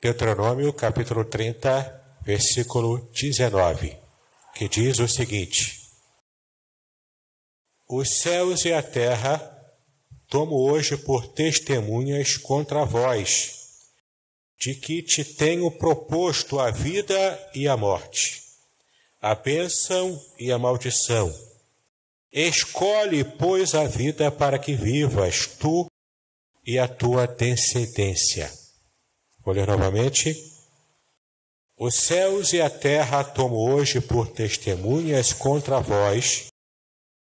Deuteronômio capítulo 30, versículo 19, que diz o seguinte: Os céus e a terra tomo hoje por testemunhas contra vós, de que te tenho proposto a vida e a morte, a bênção e a maldição. Escolhe, pois, a vida para que vivas, tu e a tua descendência. Vou ler novamente. Os céus e a terra tomo hoje por testemunhas contra vós,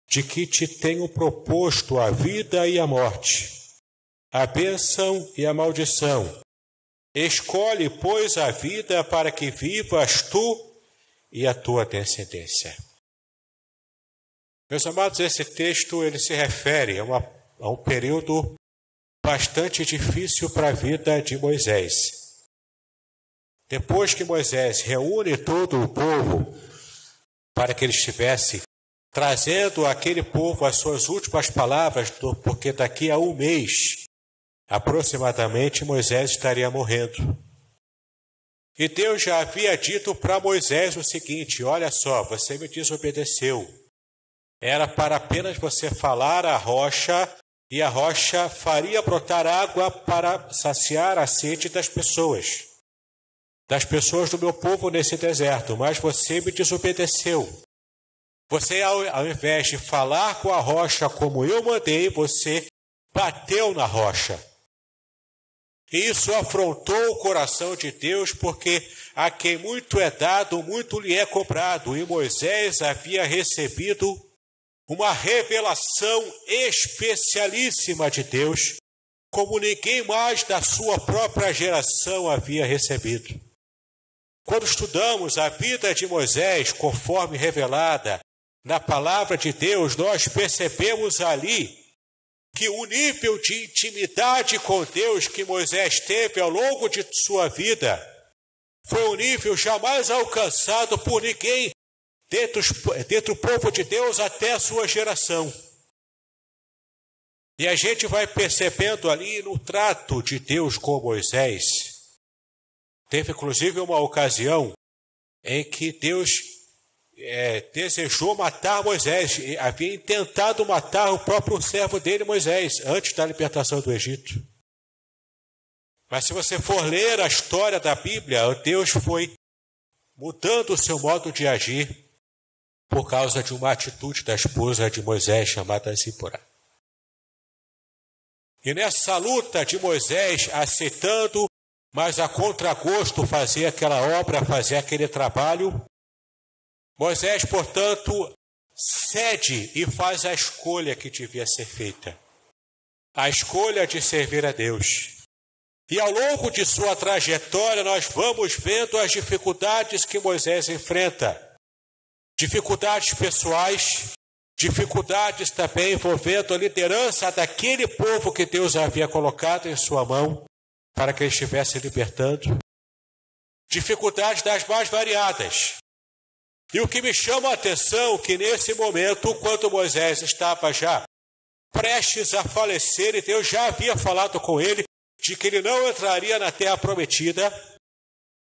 de que te tenho proposto a vida e a morte, a bênção e a maldição. Escolhe, pois, a vida para que vivas tu e a tua descendência. Meus amados, esse texto ele se refere a um período bastante difícil para a vida de Moisés. Depois que Moisés reúne todo o povo para que ele estivesse trazendo àquele povo as suas últimas palavras, porque daqui a um mês, aproximadamente, Moisés estaria morrendo. E Deus já havia dito para Moisés o seguinte: olha só, você me desobedeceu. Era para apenas você falar à rocha, e a rocha faria brotar água para saciar a sede das pessoas do meu povo nesse deserto, mas você me desobedeceu. Você, ao invés de falar com a rocha como eu mandei, você bateu na rocha. E isso afrontou o coração de Deus, porque a quem muito é dado, muito lhe é cobrado. E Moisés havia recebido uma revelação especialíssima de Deus, como ninguém mais da sua própria geração havia recebido. Quando estudamos a vida de Moisés, conforme revelada na palavra de Deus, nós percebemos ali que o nível de intimidade com Deus que Moisés teve ao longo de sua vida foi um nível jamais alcançado por ninguém dentro do povo de Deus até a sua geração. E a gente vai percebendo ali no trato de Deus com Moisés. Teve inclusive uma ocasião em que Deus desejou matar Moisés, havia tentado matar o próprio servo dele, Moisés, antes da libertação do Egito. Mas se você for ler a história da Bíblia, Deus foi mudando o seu modo de agir por causa de uma atitude da esposa de Moisés, chamada Zípora. E nessa luta de Moisés, aceitando, mas a contragosto, fazer aquela obra, fazer aquele trabalho, Moisés, portanto, cede e faz a escolha que devia ser feita. A escolha de servir a Deus. E ao longo de sua trajetória, nós vamos vendo as dificuldades que Moisés enfrenta. Dificuldades pessoais, dificuldades também envolvendo a liderança daquele povo que Deus havia colocado em sua mão para que ele estivesse libertando. Dificuldades das mais variadas. E o que me chama a atenção é que nesse momento, quando Moisés estava já prestes a falecer, e Deus já havia falado com ele de que ele não entraria na terra prometida,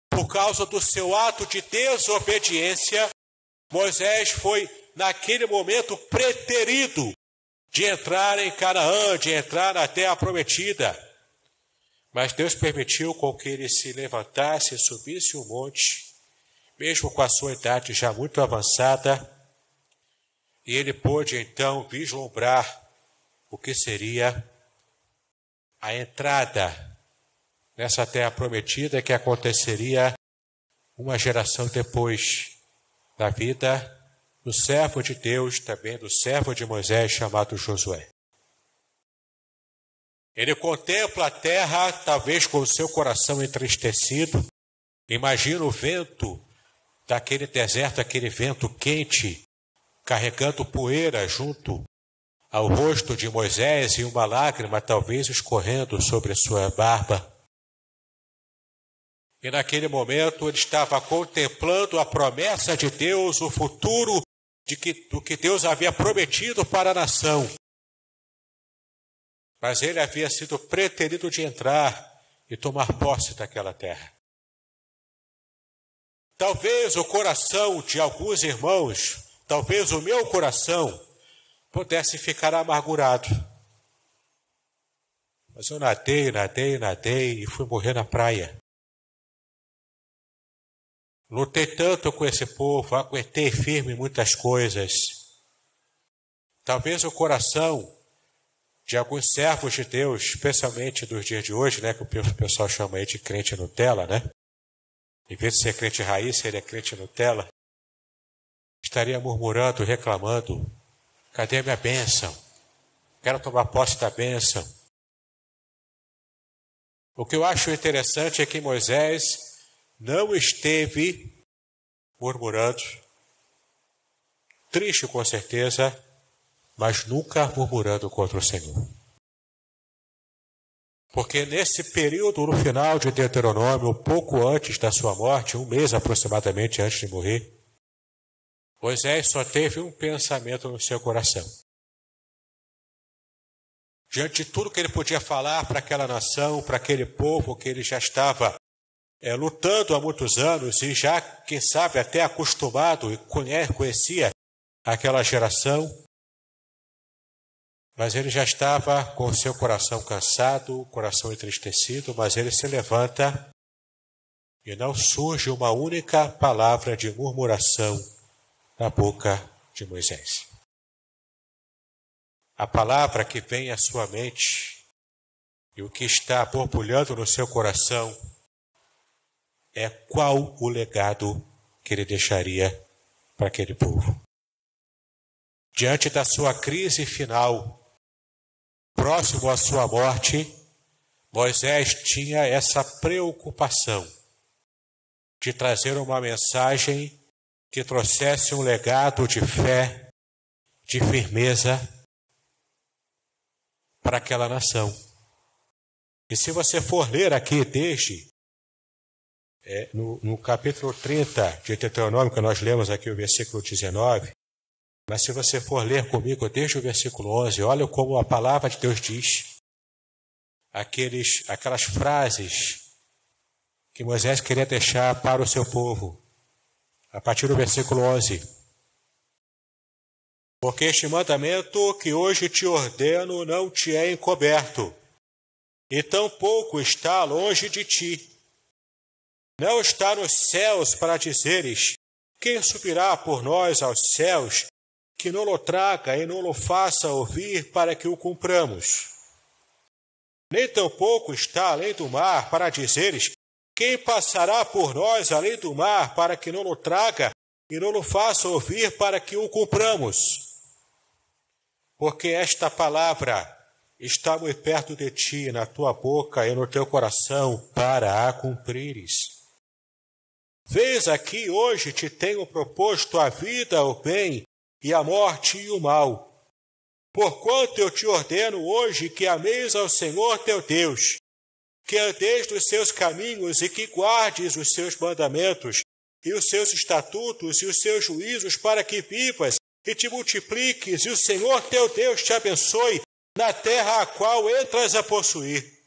por causa do seu ato de desobediência, Moisés foi, naquele momento, preterido de entrar em Canaã, de entrar na terra prometida. Mas Deus permitiu com que ele se levantasse e subisse o monte, mesmo com a sua idade já muito avançada, e ele pôde então vislumbrar o que seria a entrada nessa terra prometida que aconteceria uma geração depois da vida do servo de Deus, também do servo de Moisés, chamado Josué. Ele contempla a terra, talvez com o seu coração entristecido. Imagina o vento daquele deserto, aquele vento quente, carregando poeira junto ao rosto de Moisés e uma lágrima talvez escorrendo sobre sua barba. E naquele momento ele estava contemplando a promessa de Deus, o futuro do que Deus havia prometido para a nação. Mas ele havia sido preterido de entrar e tomar posse daquela terra. Talvez o coração de alguns irmãos, talvez o meu coração, pudesse ficar amargurado. Mas eu nadei e fui morrer na praia. Lutei tanto com esse povo, aguentei firme muitas coisas. Talvez o coração de alguns servos de Deus, especialmente dos dias de hoje, né, que o pessoal chama aí de crente Nutella, né? Em vez de ser crente raiz, seria crente Nutella. Estaria murmurando, reclamando: cadê a minha bênção? Quero tomar posse da bênção. O que eu acho interessante é que Moisés não esteve murmurando, triste com certeza, mas nunca murmurando contra o Senhor. Porque nesse período, no final de Deuteronômio, pouco antes da sua morte, um mês aproximadamente antes de morrer, Moisés só teve um pensamento no seu coração. Diante de tudo que ele podia falar para aquela nação, para aquele povo que ele já estava lutando há muitos anos e já, quem sabe, até acostumado e conhecia aquela geração, mas ele já estava com o seu coração cansado, o coração entristecido, mas ele se levanta e não surge uma única palavra de murmuração na boca de Moisés. A palavra que vem à sua mente e o que está borbulhando no seu coração é qual o legado que ele deixaria para aquele povo. Diante da sua crise final, próximo à sua morte, Moisés tinha essa preocupação de trazer uma mensagem que trouxesse um legado de fé, de firmeza para aquela nação. E se você for ler aqui desde no capítulo 30 de Deuteronômio, que nós lemos aqui o versículo 19, mas se você for ler comigo desde o versículo 11, olha como a palavra de Deus diz, aquelas frases que Moisés queria deixar para o seu povo, a partir do versículo 11. Porque este mandamento que hoje te ordeno não te é encoberto, e tampouco está longe de ti. Não está nos céus para dizeres: quem subirá por nós aos céus, que não o traga e não o faça ouvir para que o cumpramos. Nem tampouco está além do mar para dizeres: quem passará por nós além do mar para que não o traga e não o faça ouvir para que o cumpramos. Porque esta palavra está muito perto de ti, na tua boca e no teu coração, para a cumprires. Vês aqui hoje te tenho proposto a vida, o bem, e a morte e o mal. Porquanto eu te ordeno hoje que ameis ao Senhor teu Deus, que andeis nos seus caminhos e que guardes os seus mandamentos, e os seus estatutos e os seus juízos, para que vivas e te multipliques, e o Senhor teu Deus te abençoe na terra a qual entras a possuir.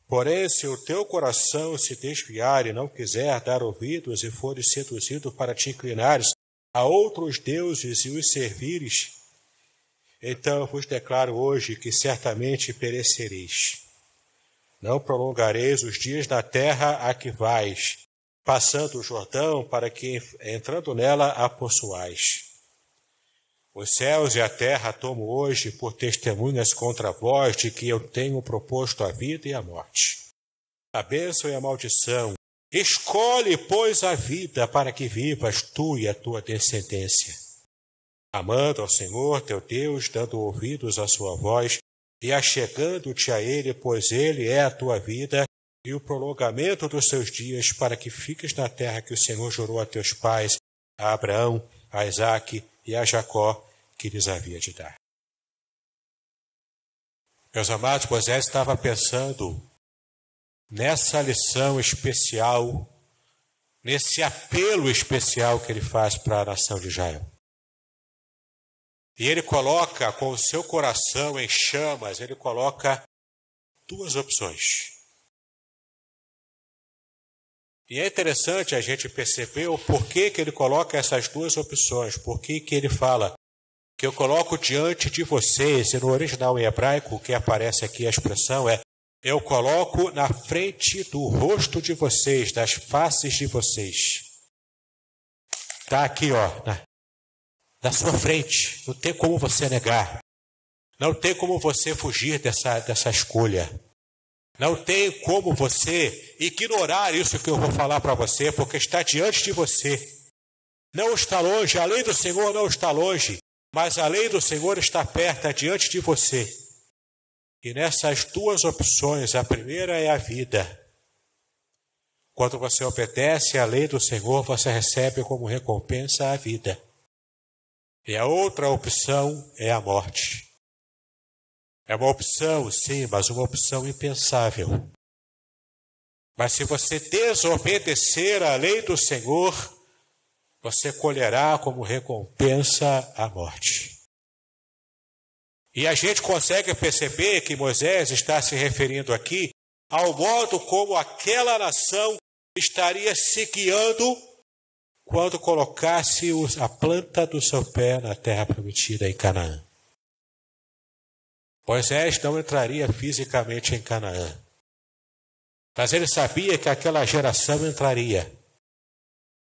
Porém, se o teu coração se desviar e não quiser dar ouvidos e fores seduzido para te inclinares a outros deuses e os servires, então eu vos declaro hoje que certamente perecereis. Não prolongareis os dias da terra a que vais, passando o Jordão, para que, entrando nela, a possuais. Os céus e a terra tomo hoje por testemunhas contra vós de que eu tenho proposto a vida e a morte, a bênção e a maldição. Escolhe, pois, a vida para que vivas tu e a tua descendência, amando ao Senhor teu Deus, dando ouvidos à sua voz e achegando-te a Ele, pois Ele é a tua vida e o prolongamento dos seus dias, para que fiques na terra que o Senhor jurou a teus pais, a Abraão, a Isaque e a Jacó, que lhes havia de dar. Meus amados, Moisés estava pensando nessa lição especial, nesse apelo especial que ele faz para a nação de Israel. E ele coloca, com o seu coração em chamas, ele coloca duas opções. E é interessante a gente perceber o porquê que ele coloca essas duas opções, porquê que ele fala que eu coloco diante de vocês, e no original em hebraico o que aparece aqui a expressão é eu coloco na frente do rosto de vocês, das faces de vocês. Está aqui, ó, na sua frente, não tem como você negar, não tem como você fugir dessa escolha. Não tem como você ignorar isso que eu vou falar para você, porque está diante de você. Não está longe, a lei do Senhor não está longe, mas a lei do Senhor está perto, diante de você. E nessas duas opções, a primeira é a vida. Quando você obedece à lei do Senhor, você recebe como recompensa a vida. E a outra opção é a morte. É uma opção, sim, mas uma opção impensável. Mas se você desobedecer à lei do Senhor, você colherá como recompensa a morte. E a gente consegue perceber que Moisés está se referindo aqui ao modo como aquela nação estaria se guiando quando colocasse a planta do seu pé na terra prometida em Canaã. Moisés não entraria fisicamente em Canaã, mas ele sabia que aquela geração entraria.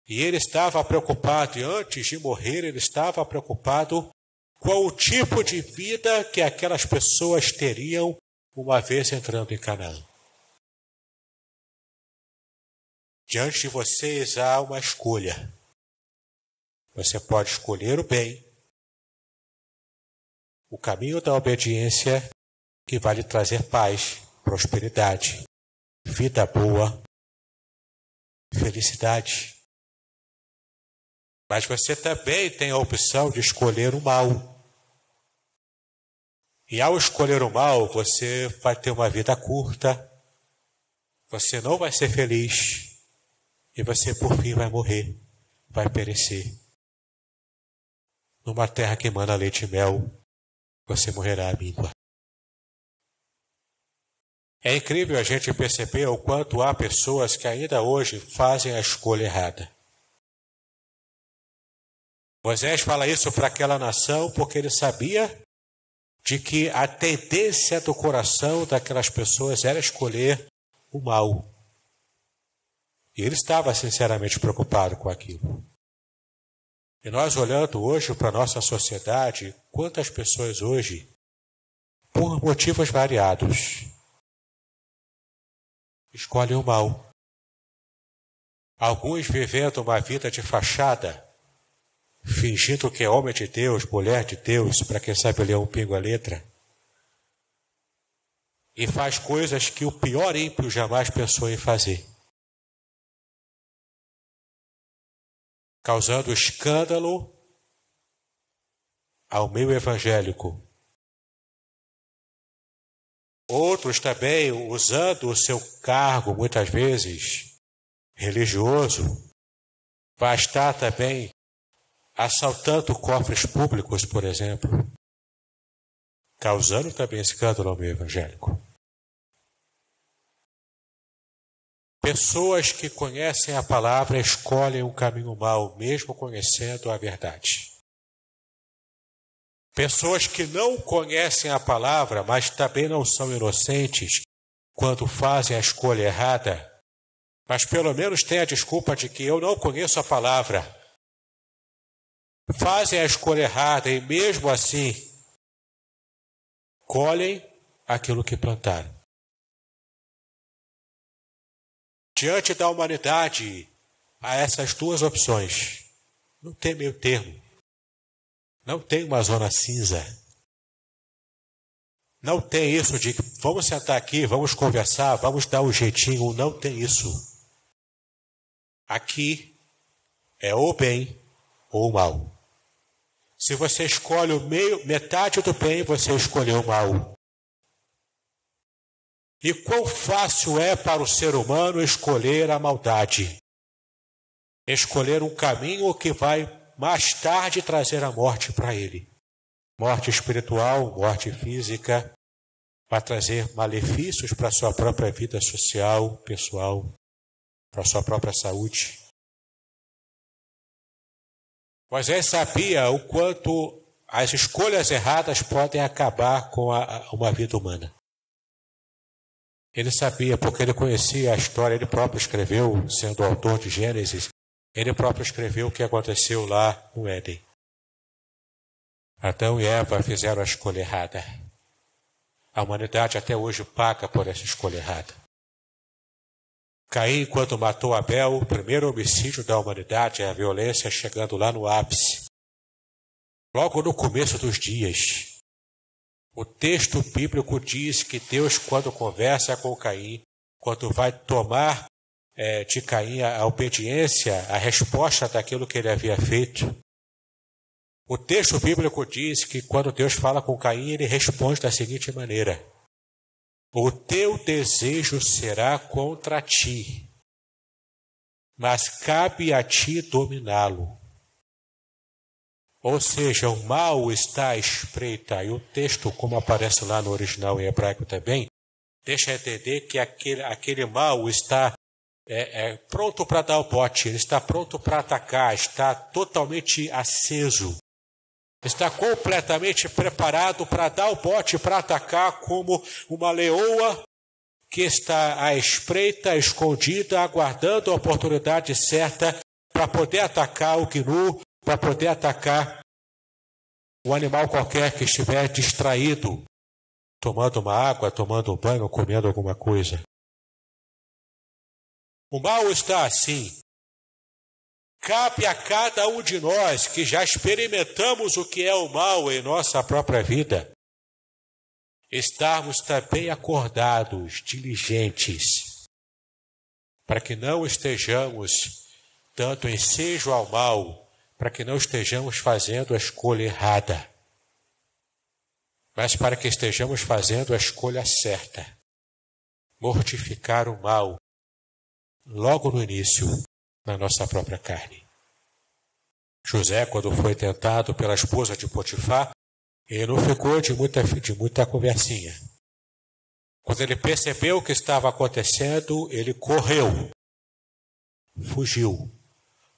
E ele estava preocupado, e antes de morrer, ele estava preocupado com o tipo de vida que aquelas pessoas teriam uma vez entrando em Canaã. Diante de vocês há uma escolha. Você pode escolher o bem, o caminho da obediência que vai lhe trazer paz, prosperidade, vida boa, felicidade. Mas você também tem a opção de escolher o mal. E ao escolher o mal, você vai ter uma vida curta, você não vai ser feliz, e você por fim vai morrer, vai perecer. Numa terra que emana leite e mel, você morrerá à míngua. É incrível a gente perceber o quanto há pessoas que ainda hoje fazem a escolha errada. Moisés fala isso para aquela nação porque ele sabia de que a tendência do coração daquelas pessoas era escolher o mal. E ele estava sinceramente preocupado com aquilo. E nós olhando hoje para a nossa sociedade, quantas pessoas hoje, por motivos variados, escolhem o mal. Alguns vivendo uma vida de fachada, fingindo que é homem de Deus, mulher de Deus, para quem sabe ler um pingo a letra, e faz coisas que o pior ímpio jamais pensou em fazer, causando escândalo ao meio evangélico. Outros também usando o seu cargo, muitas vezes, religioso, vai estar também assaltando cofres públicos, por exemplo, causando também escândalo ao meio evangélico. Pessoas que conhecem a palavra escolhem um caminho mau, mesmo conhecendo a verdade. Pessoas que não conhecem a palavra, mas também não são inocentes quando fazem a escolha errada, mas pelo menos têm a desculpa de que eu não conheço a palavra. Fazem a escolha errada e mesmo assim colhem aquilo que plantaram. Diante da humanidade, há essas duas opções. Não tem meio termo. Não tem uma zona cinza. Não tem isso de vamos sentar aqui, vamos conversar, vamos dar um jeitinho. Não tem isso. Aqui é ou bem ou mal. Se você escolhe metade do bem, você escolheu o mal. E quão fácil é para o ser humano escolher a maldade. Escolher um caminho que vai mais tarde trazer a morte para ele. Morte espiritual, morte física, vai trazer malefícios para a sua própria vida social, pessoal. para a sua própria saúde. Moisés sabia o quanto as escolhas erradas podem acabar com uma vida humana. Ele sabia, porque ele conhecia a história, ele próprio escreveu, sendo o autor de Gênesis, ele próprio escreveu o que aconteceu lá no Éden. Adão e Eva fizeram a escolha errada. A humanidade até hoje paga por essa escolha errada. Caim, quando matou Abel, o primeiro homicídio da humanidade, a violência chegando lá no ápice. Logo no começo dos dias, o texto bíblico diz que Deus, quando conversa com Caim, quando vai tomar de Caim a obediência, a resposta daquilo que ele havia feito, o texto bíblico diz que quando Deus fala com Caim, ele responde da seguinte maneira: o teu desejo será contra ti, mas cabe a ti dominá-lo. Ou seja, o mal está à espreita, e o texto, como aparece lá no original em hebraico também, deixa entender que aquele mal está pronto para dar o bote, ele está pronto para atacar, está totalmente aceso. Está completamente preparado para dar o bote, para atacar como uma leoa que está à espreita, escondida, aguardando a oportunidade certa para poder atacar o gnu, para poder atacar um animal qualquer que estiver distraído, tomando uma água, tomando um banho, comendo alguma coisa. O mal está assim. Cabe a cada um de nós que já experimentamos o que é o mal em nossa própria vida, estarmos também acordados, diligentes, para que não estejamos dando ensejo ao mal, para que não estejamos fazendo a escolha errada, mas para que estejamos fazendo a escolha certa, mortificar o mal logo no início, na nossa própria carne. José, quando foi tentado pela esposa de Potifar, ele não ficou de muita conversinha. Quando ele percebeu o que estava acontecendo, ele correu, fugiu,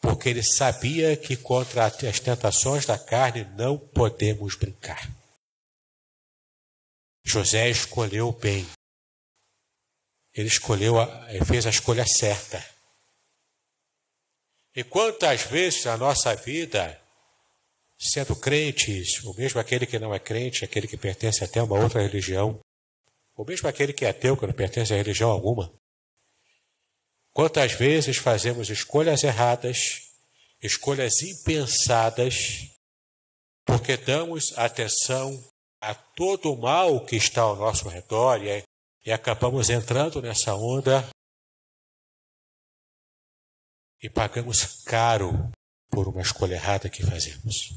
porque ele sabia que contra as tentações da carne não podemos brincar. José escolheu bem. Ele fez a escolha certa. E quantas vezes na nossa vida, sendo crentes, ou mesmo aquele que não é crente, aquele que pertence até a uma outra religião, ou mesmo aquele que é ateu, que não pertence a religião alguma, quantas vezes fazemos escolhas erradas, escolhas impensadas, porque damos atenção a todo o mal que está ao nosso redor e acabamos entrando nessa onda e pagamos caro por uma escolha errada que fazemos.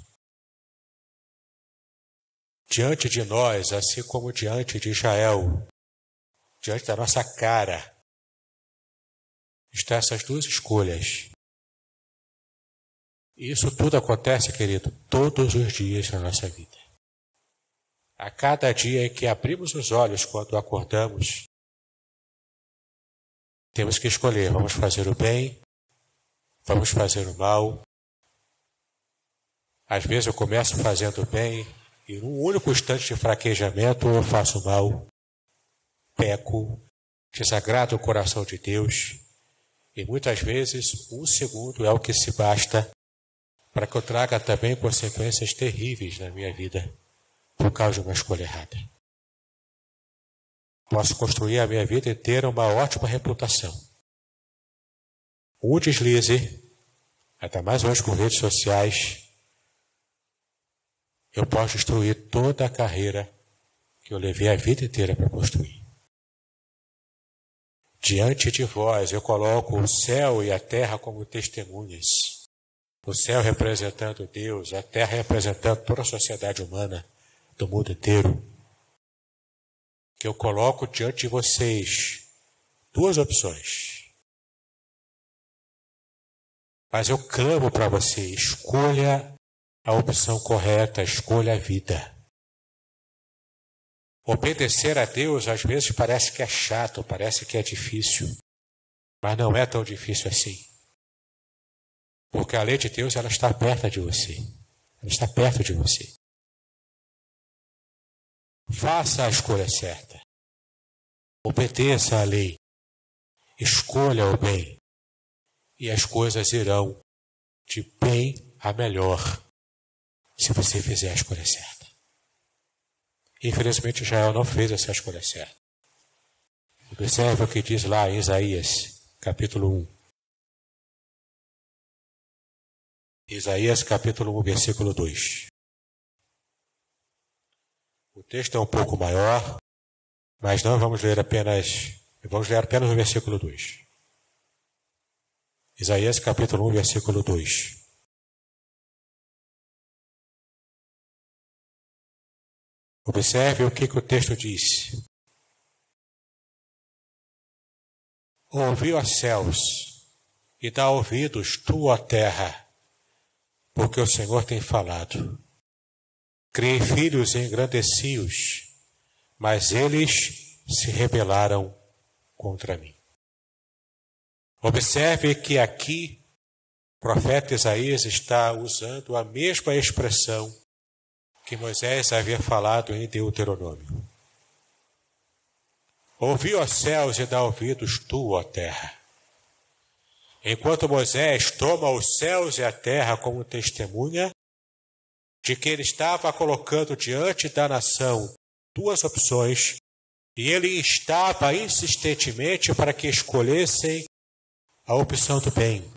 Diante de nós, assim como diante de Israel, diante da nossa cara, estão essas duas escolhas. E isso tudo acontece, querido, todos os dias na nossa vida. A cada dia em que abrimos os olhos quando acordamos, temos que escolher: vamos fazer o bem, vamos fazer o mal. Às vezes eu começo fazendo o bem e num único instante de fraquejamento eu faço o mal, peco, desagrado o coração de Deus. E muitas vezes 1 segundo é o que se basta para que eu traga também consequências terríveis na minha vida por causa de uma escolha errada. Posso construir a minha vida inteira uma ótima reputação. Um deslize, ainda mais hoje com redes sociais, eu posso destruir toda a carreira que eu levei a vida inteira para construir. Diante de vós eu coloco o céu e a terra como testemunhas. O céu representando Deus, a terra representando toda a sociedade humana do mundo inteiro. Que eu coloco diante de vocês duas opções. Mas eu clamo para você: escolha a opção correta, escolha a vida. Obedecer a Deus às vezes parece que é chato, parece que é difícil. Mas não é tão difícil assim. Porque a lei de Deus, ela está perto de você. Ela está perto de você. Faça a escolha certa. Obedeça à lei. Escolha o bem. E as coisas irão de bem a melhor se você fizer a escolha certa. Infelizmente, Israel não fez essa escolha certa. Observe o que diz lá em Isaías, capítulo 1. Isaías, capítulo 1, versículo 2. O texto é um pouco maior, mas não vamos ler apenas o versículo 2. Isaías, capítulo 1, versículo 2. Observe o que o texto diz. Ouvi, ó céus, e dá ouvidos tu, ó terra, porque o Senhor tem falado. Criei filhos e engrandeci-os, mas eles se rebelaram contra mim. Observe que aqui o profeta Isaías está usando a mesma expressão que Moisés havia falado em Deuteronômio. Ouvi, ó céus, e dá ouvidos tu, ó terra. Enquanto Moisés toma os céus e a terra como testemunha de que ele estava colocando diante da nação duas opções, e ele instava insistentemente para que escolhessem a opção do bem.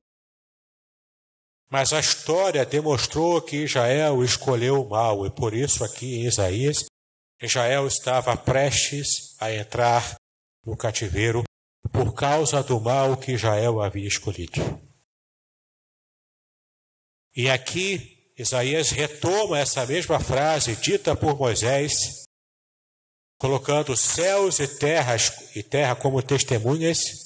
Mas a história demonstrou que Israel escolheu o mal, e por isso aqui em Isaías, Israel estava prestes a entrar no cativeiro por causa do mal que Israel havia escolhido. E aqui Isaías retoma essa mesma frase dita por Moisés, colocando céus e terra como testemunhas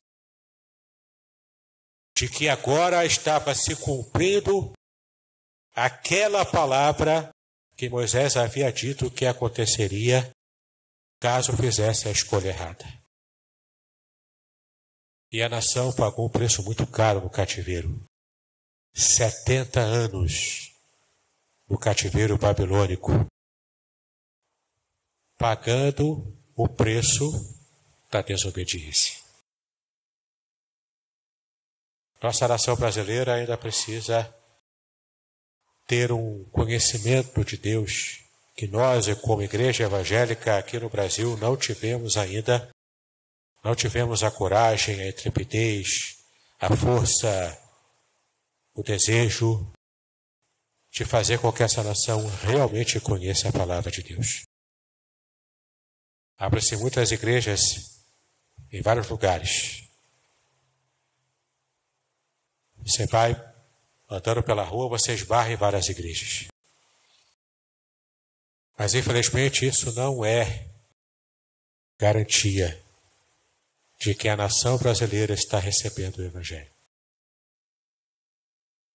de que agora estava se cumprindo aquela palavra que Moisés havia dito que aconteceria caso fizesse a escolha errada. E a nação pagou um preço muito caro no cativeiro. 70 anos no cativeiro babilônico, pagando o preço da desobediência. Nossa nação brasileira ainda precisa ter um conhecimento de Deus que nós, como igreja evangélica aqui no Brasil, não tivemos ainda. Não tivemos a coragem, a intrepidez, a força, o desejo de fazer com que essa nação realmente conheça a palavra de Deus. Abrem-se muitas igrejas em vários lugares. Você vai andando pela rua, você esbarra em várias igrejas. Mas infelizmente isso não é garantia de que a nação brasileira está recebendo o Evangelho.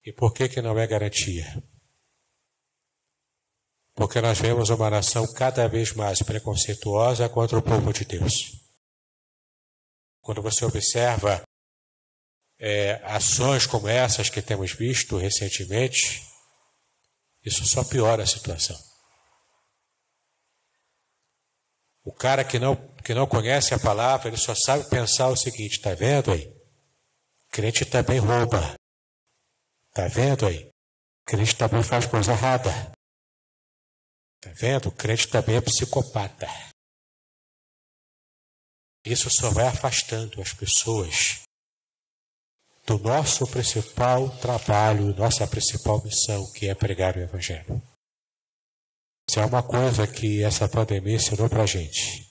E por que não é garantia? Porque nós vemos uma nação cada vez mais preconceituosa contra o povo de Deus. Quando você observa ações como essas que temos visto recentemente, isso só piora a situação. O cara que não conhece a palavra, ele só sabe pensar o seguinte: está vendo aí? Crente também rouba. Está vendo aí? Crente também faz coisa errada. Está vendo? Crente também é psicopata. Isso só vai afastando as pessoas do nosso principal trabalho, nossa principal missão, que é pregar o Evangelho. Se é uma coisa que essa pandemia ensinou para a gente,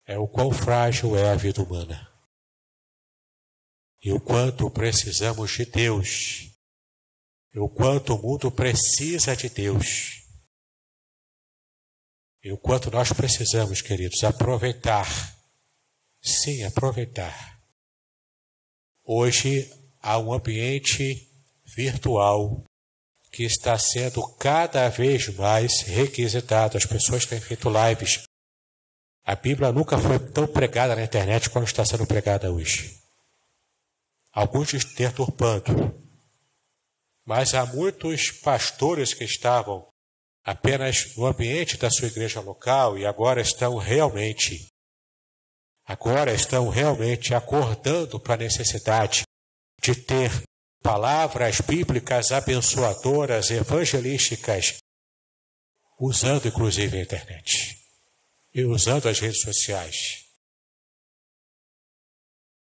é o quão frágil é a vida humana. E o quanto precisamos de Deus. E o quanto o mundo precisa de Deus. E o quanto nós precisamos, queridos, aproveitar. Sim, aproveitar. Hoje há um ambiente virtual que está sendo cada vez mais requisitado. As pessoas têm feito lives. A Bíblia nunca foi tão pregada na internet quanto está sendo pregada hoje. alguns deturpando. Mas há muitos pastores que estavam apenas no ambiente da sua igreja local e agora estão realmente acordando para a necessidade de ter palavras bíblicas abençoadoras, evangelísticas, usando inclusive a internet e usando as redes sociais.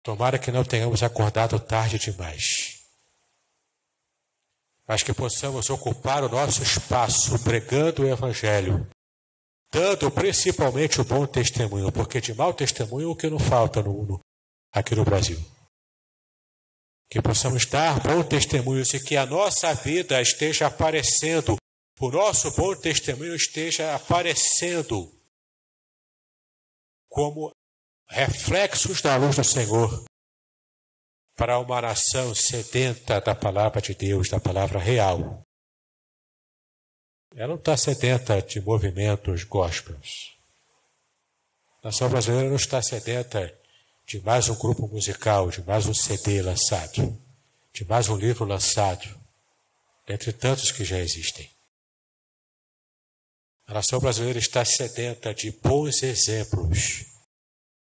Tomara que não tenhamos acordado tarde demais, mas que possamos ocupar o nosso espaço pregando o Evangelho, dando principalmente o bom testemunho, porque de mau testemunho o que não falta aqui no Brasil. Que possamos dar bom testemunho e que a nossa vida esteja aparecendo, o nosso bom testemunho esteja aparecendo como reflexos da luz do Senhor para uma nação sedenta da palavra de Deus, da palavra real. Ela não está sedenta de movimentos gospels. A nação brasileira não está sedenta de mais um grupo musical, de mais um CD lançado, de mais um livro lançado, dentre tantos que já existem. A nação brasileira está sedenta de bons exemplos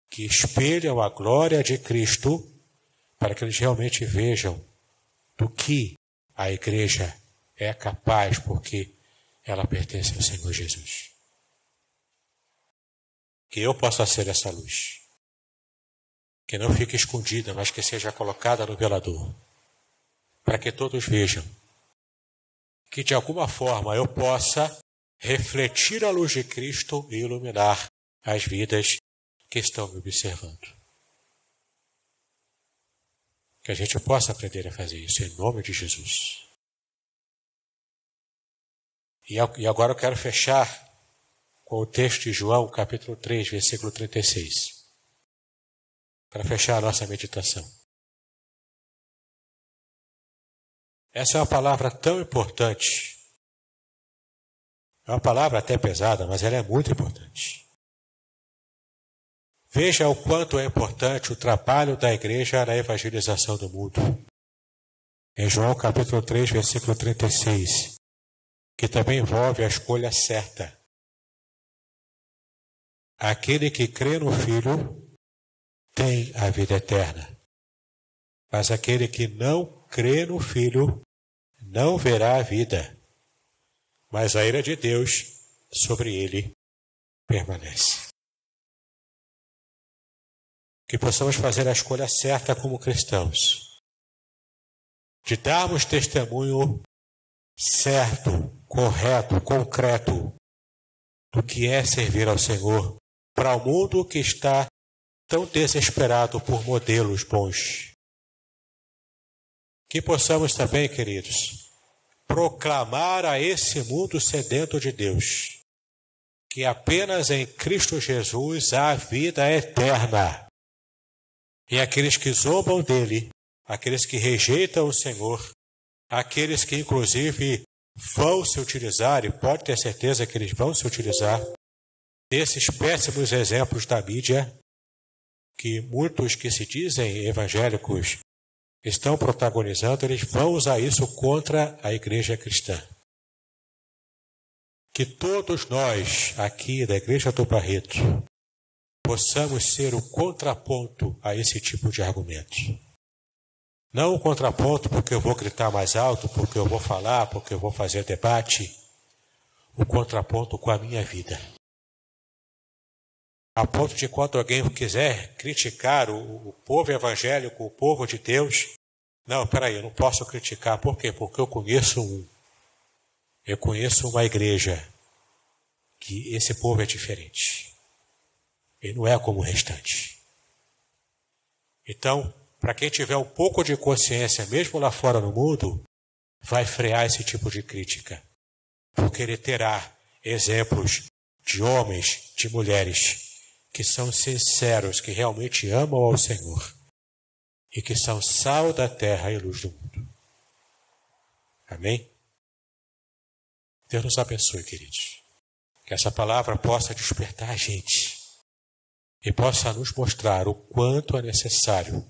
que espelham a glória de Cristo para que eles realmente vejam do que a igreja é capaz, porque ela pertence ao Senhor Jesus. Que eu possa ser essa luz, que não fique escondida, mas que seja colocada no velador, para que todos vejam, que de alguma forma eu possa refletir a luz de Cristo e iluminar as vidas que estão me observando. Que a gente possa aprender a fazer isso em nome de Jesus. E agora eu quero fechar com o texto de João, capítulo 3, versículo 36. Para fechar a nossa meditação. Essa é uma palavra tão importante. É uma palavra até pesada, mas ela é muito importante. Veja o quanto é importante o trabalho da igreja na evangelização do mundo. Em João capítulo 3, versículo 36, que também envolve a escolha certa. Aquele que crê no Filho tem a vida eterna, mas aquele que não crê no Filho não verá a vida, mas a ira de Deus sobre ele permanece. Que possamos fazer a escolha certa como cristãos, de darmos testemunho certo, correto, concreto, do que é servir ao Senhor para o mundo que está tão desesperado por modelos bons. Que possamos também, queridos, proclamar a esse mundo sedento de Deus que apenas em Cristo Jesus há vida eterna. E aqueles que zombam dele, aqueles que rejeitam o Senhor, aqueles que inclusive vão se utilizar, e pode ter certeza que eles vão se utilizar, desses péssimos exemplos da mídia, que muitos que se dizem evangélicos estão protagonizando, eles vão usar isso contra a igreja cristã. Que todos nós, aqui da Igreja do Barreto, possamos ser o contraponto a esse tipo de argumento. Não o contraponto porque eu vou gritar mais alto, porque eu vou falar, porque eu vou fazer debate. O contraponto com a minha vida. A ponto de quando alguém quiser criticar o povo evangélico, o povo de Deus, não, peraí, eu não posso criticar. Por quê? Porque eu conheço uma igreja que esse povo é diferente. Ele não é como o restante. Então, para quem tiver um pouco de consciência, mesmo lá fora no mundo, vai frear esse tipo de crítica. Porque ele terá exemplos de homens, de mulheres, que são sinceros, que realmente amam ao Senhor e que são sal da terra e luz do mundo. Amém? Deus nos abençoe, queridos. Que essa palavra possa despertar a gente e possa nos mostrar o quanto é necessário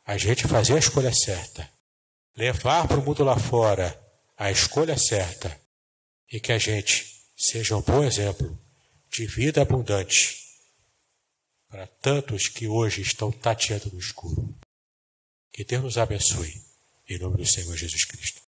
a gente fazer a escolha certa, levar para o mundo lá fora a escolha certa e que a gente seja um bom exemplo de vida abundante para tantos que hoje estão tateando no escuro. Que Deus nos abençoe, em nome do Senhor Jesus Cristo.